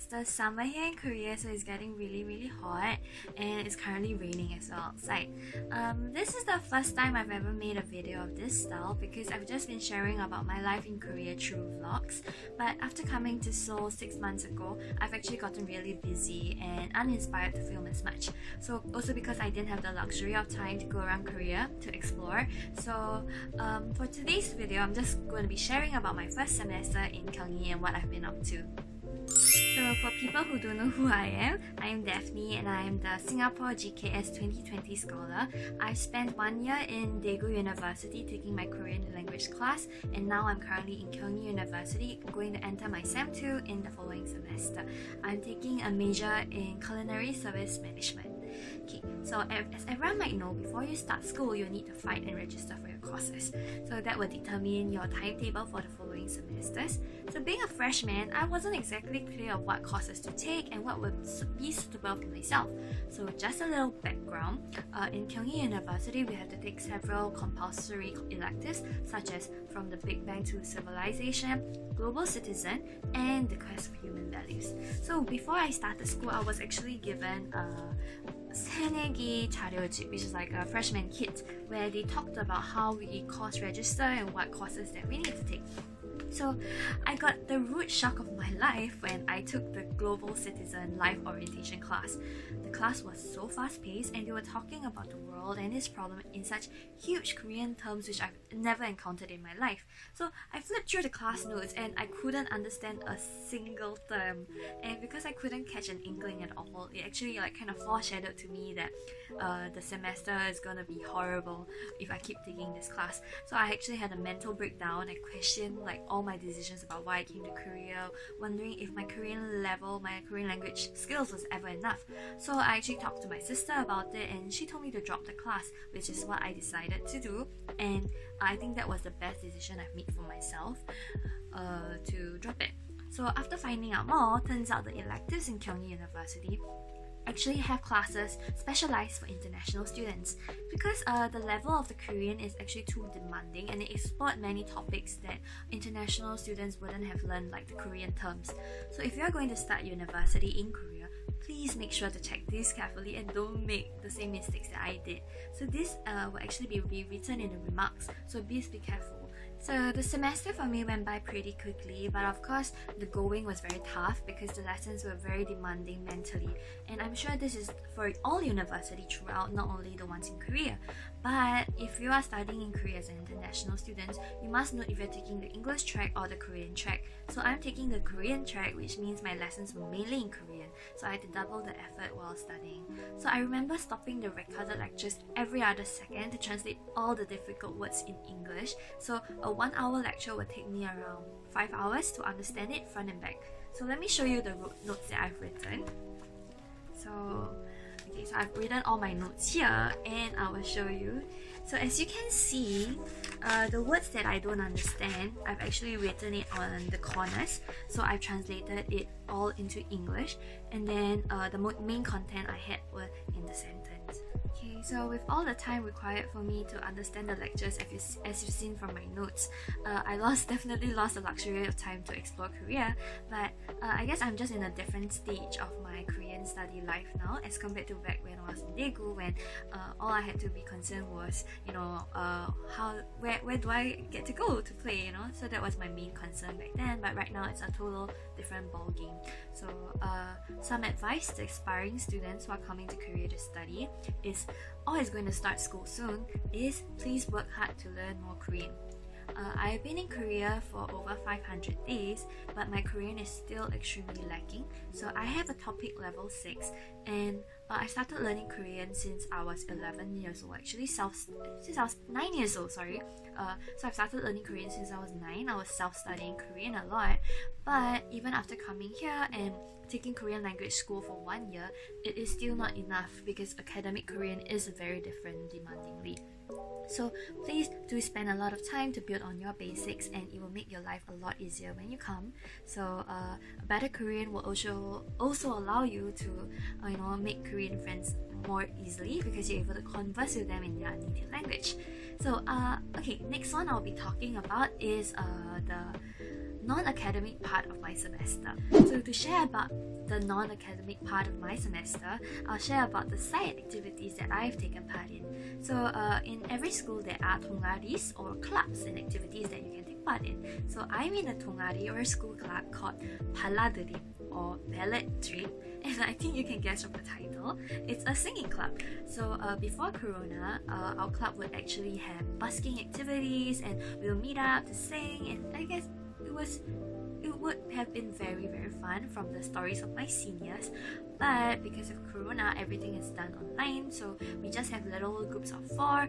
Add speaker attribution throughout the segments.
Speaker 1: it's the summer here in Korea, so it's getting really hot, and it's currently raining as well outside. This is the first time I've ever made a video of this style because I've just been sharing about my life in Korea through vlogs. But after coming to Seoul 6 months ago, I've actually gotten really busy and uninspired to film as much. So also because I didn't have the luxury of time to go around Korea to explore. So for today's video, I'm just going to be sharing about my first semester in Kyung Hee and what I've been up to. So for people who don't know who I am Daphne and I am the Singapore GKS 2020 Scholar. I spent 1 year in Daegu University taking my Korean language class, and now I'm currently in Kyung Hee University going to enter my Sem 2 in the following semester. I'm taking a major in Culinary Service Management. Okay, so as everyone might know, before you start school, you need to find and register for your courses. So that will determine your timetable for the following semesters. So being a freshman, I wasn't exactly clear of what courses to take and what would be suitable for myself. So just a little background, in Kyung Hee University, we have to take several compulsory electives such as From the Big Bang to Civilization, Global Citizen, and the Quest for Human Values. So before I started school, I was actually given 새내기 자료집, which is like a freshman kit where they talked about how we course register and what courses that we need to take. So I got the rude shock of my life when I took the Global Citizen Life Orientation class. The class was so fast-paced and they were talking about the world and its problem in such huge Korean terms which I've never encountered in my life. So I flipped through the class notes and I couldn't understand a single term. And because I couldn't catch an inkling at all, it actually kind of foreshadowed to me that the semester is gonna be horrible if I keep taking this class. So I actually had a mental breakdown. I questioned all my decisions about why I came to Korea, wondering if my Korean level, my Korean language skills was ever enough. So I actually talked to my sister about it and she told me to drop the class, which is what I decided to do. And I think that was the best decision I've made for myself, to drop it. So after finding out more, turns out the electives in Kyung Hee University actually have classes specialized for international students because the level of the Korean is actually too demanding and it explored many topics that international students wouldn't have learned, like the Korean terms. So if you're going to start university in Korea, please make sure to check this carefully and don't make the same mistakes that I did. So this will actually be rewritten in the remarks, so please be careful. So the semester for me went by pretty quickly, but of course the going was very tough because the lessons were very demanding mentally, and I'm sure this is for all university throughout, not only the ones in Korea. But if you are studying in Korea as an international student, you must know if you're taking the English track or the Korean track. So I'm taking the Korean track, which means my lessons were mainly in Korean, so I had to double the effort while studying. So I remember stopping the recorded lectures every other second to translate all the difficult words in English. So a 1 hour lecture would take me around 5 hours to understand it front and back. So let me show you the notes that I've written. So I've written all my notes here and I will show you. So as you can see, the words that I don't understand, I've actually written it on the corners. So I've translated it all into English, and then the main content I had were in the sentence. Okay, so with all the time required for me to understand the lectures, as you've seen from my notes, I definitely lost the luxury of time to explore Korea. But I guess I'm just in a different stage of my Korean study life now as compared to back when I was in Daegu, when all I had to be concerned was, where do I get to go to play, So that was my main concern back then. But right now it's a total different ball game. So some advice to aspiring students who are coming to Korea to study is, or is going to start school soon, is please work hard to learn more Korean. I've been in Korea for over 500 days, but my Korean is still extremely lacking. So I have a topic level 6, and I started learning Korean since I was 11 years old. Actually, since I was 9 years old, sorry. So I've started learning Korean since I was 9. I was self-studying Korean a lot, but even after coming here and taking Korean language school for 1 year, it is still not enough because academic Korean is a very different, demanding read. So please do spend a lot of time to build on your basics, and it will make your life a lot easier when you come. So a better Korean will also allow you to make Korean friends more easily because you're able to converse with them in their native language. So okay, next one I'll be talking about is the non-academic part of my semester. So to share about the non-academic part of my semester, I'll share about the side activities that I've taken part in. So in every school there are 동아리s or clubs and activities that you can take part in. So I'm in a 동아리 or a school club called 발라드림 or Ballet Dream, and I think you can guess from the title, it's a singing club. So before Corona, our club would actually have busking activities and we'll meet up to sing, and I guess it would have been very fun from the stories of my seniors, but because of Corona, everything is done online, so we just have little groups of 4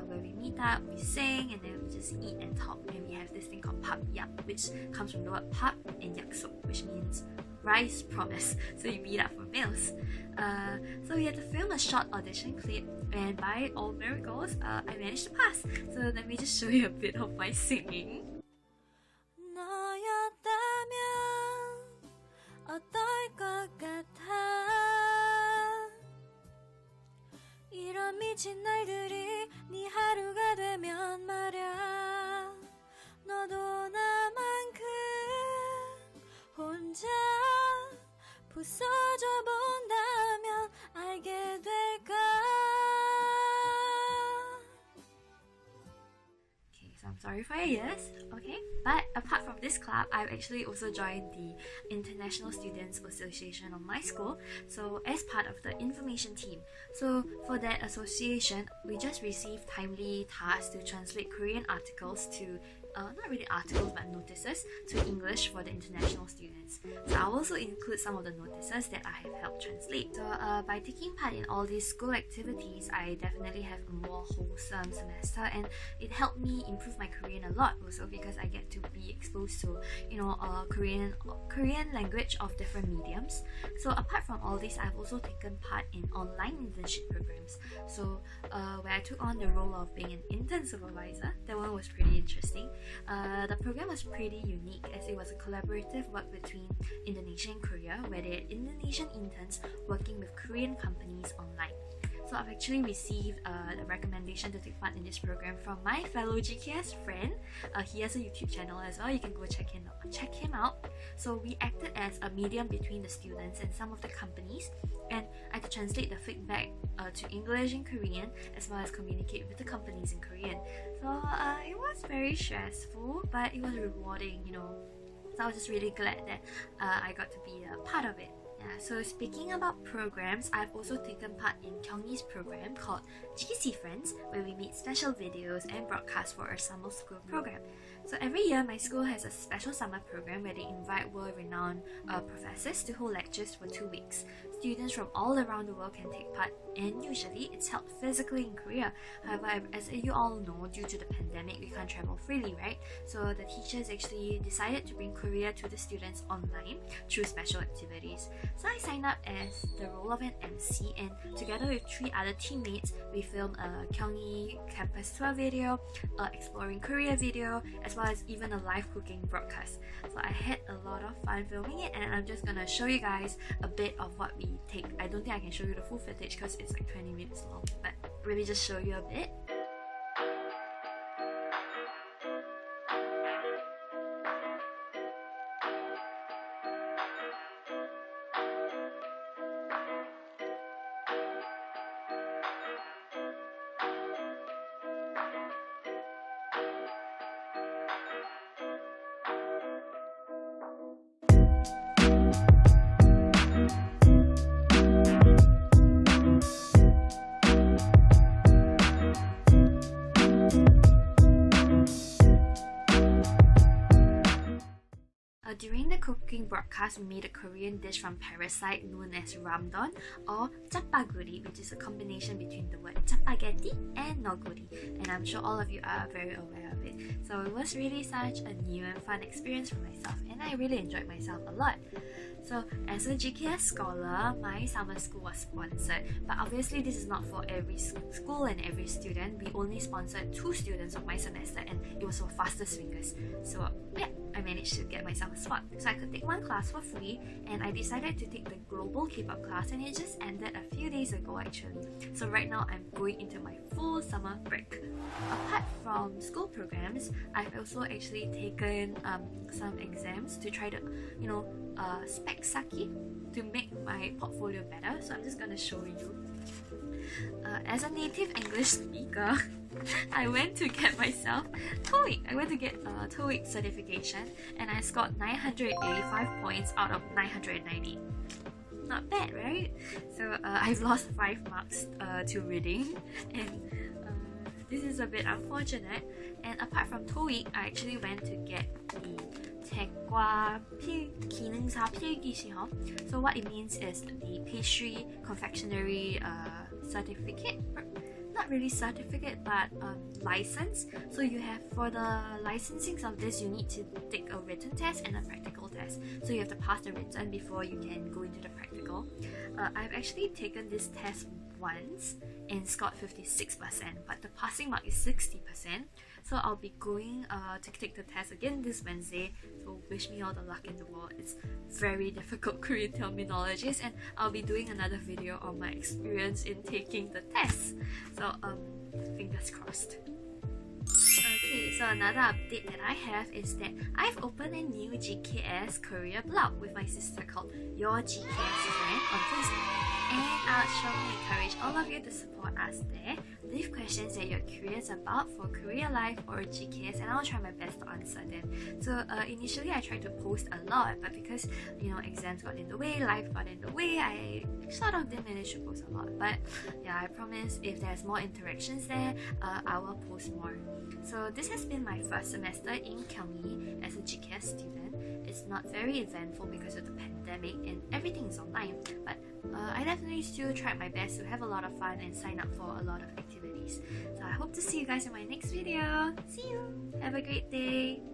Speaker 1: where we meet up, we sing, and then we just eat and talk, and we have this thing called pap yak, which comes from the word pap and yaksuk, which means rice promise, so you meet up for meals. So we had to film a short audition clip, and by all miracles, I managed to pass. So let me just show you a bit of my singing.
Speaker 2: 너였다면 어떨 것 같아 이런 미친 날들이 네 하루가 되면 말야 너도 나만큼 혼자 부서져 본다면 알게 될까.
Speaker 1: So I'm sorry for your ears, okay? But apart from this club, I've actually also joined the International Students Association of my school, so as part of the information team. So for that association, we just received timely tasks to translate Korean articles to not really articles but notices to English for the international students. So I'll also include some of the notices that I have helped translate. So by taking part in all these school activities, I definitely have a more wholesome semester, and it helped me improve my Korean a lot also because I get to be exposed to Korean language of different mediums. So apart from all this, I've also taken part in online internship programs. So where I took on the role of being an intern supervisor, that one was pretty interesting. The program was pretty unique as it was a collaborative work between Indonesia and Korea, where they had Indonesian interns working with Korean companies online. So I've actually received a recommendation to take part in this program from my fellow GKS friend. He has a YouTube channel as well, you can go check him out. So we acted as a medium between the students and some of the companies, and I had to translate the feedback to English and Korean, as well as communicate with the companies in Korean. So it was very stressful, but it was rewarding, So I was just really glad that I got to be a part of it. So speaking about programs, I've also taken part in Kyung Hee's program called GKS Friends, where we make special videos and broadcasts for our summer school program. So every year, my school has a special summer program where they invite world-renowned professors to hold lectures for 2 weeks. Students from all around the world can take part, and usually it's held physically in Korea. However, as you all know, due to the pandemic, we can't travel freely, right? So the teachers actually decided to bring Korea to the students online through special activities. So I signed up as the role of an MC, and together with 3 other teammates, we filmed a Kyung Hee campus tour video, exploring Korea video, as well as even a live cooking broadcast. So I had a lot of fun filming it, and I'm just gonna show you guys a bit of what we take. I don't think I can show you the full footage because it's like 20 minutes long, but really just show you a bit. During the cooking broadcast, we made a Korean dish from Parasite known as ramdon or 짜파구리, which is a combination between the word spaghetti and noguri, and I'm sure all of you are very aware of it. So it was really such a new and fun experience for myself, and I really enjoyed myself a lot. So as a GKS Scholar, my summer school was sponsored, but obviously this is not for every school and every student. We only sponsored 2 students of my semester, and it was for fastest fingers. So yeah, I managed to get myself a spot. So I could take 1 class for free, and I decided to take the global K-pop class, and it just ended a few days ago actually. So right now I'm going into my full summer break. Apart apart from school programs, I've also actually taken some exams to try to, spec saki to make my portfolio better. So I'm just gonna show you. As a native English speaker, I went to get myself TOEIC. I went to get a TOEIC certification, and I scored 985 points out of 990. Not bad, right? So I've lost 5 marks to reading, and this is a bit unfortunate. And apart from TOEIC, I actually went to get the 대과 기능사 필기 시험. So what it means is the pastry confectionery certificate. Not really certificate, but license. So you have, for the licensing of this, you need to take a written test and a practical test. So you have to pass the written before you can go into the practical. I've actually taken this test once and scored 56%, but the passing mark is 60%. So I'll be going to take the test again this Wednesday. So wish me all the luck in the world. It's very difficult Korean terminologies, and I'll be doing another video on my experience in taking the test. So fingers crossed. Okay, so another update that I have is that I've opened a new GKS Career Blog with my sister called Your GKS Friend on Facebook. And I'll strongly encourage all of you to support us there. Leave questions that you're curious about for career life or GKS, and I'll try my best to answer them. So initially I tried to post a lot, but because exams got in the way, life got in the way, I sort of didn't manage to post a lot. But yeah, I promise if there's more interactions there, I will post more. So this has been my first semester in Kyung Hee as a GKS student. It's not very eventful because of the pandemic and everything is online, but I definitely still tried my best to have a lot of fun and sign up for a lot of activities. So I hope to see you guys in my next video. See you! Have a great day!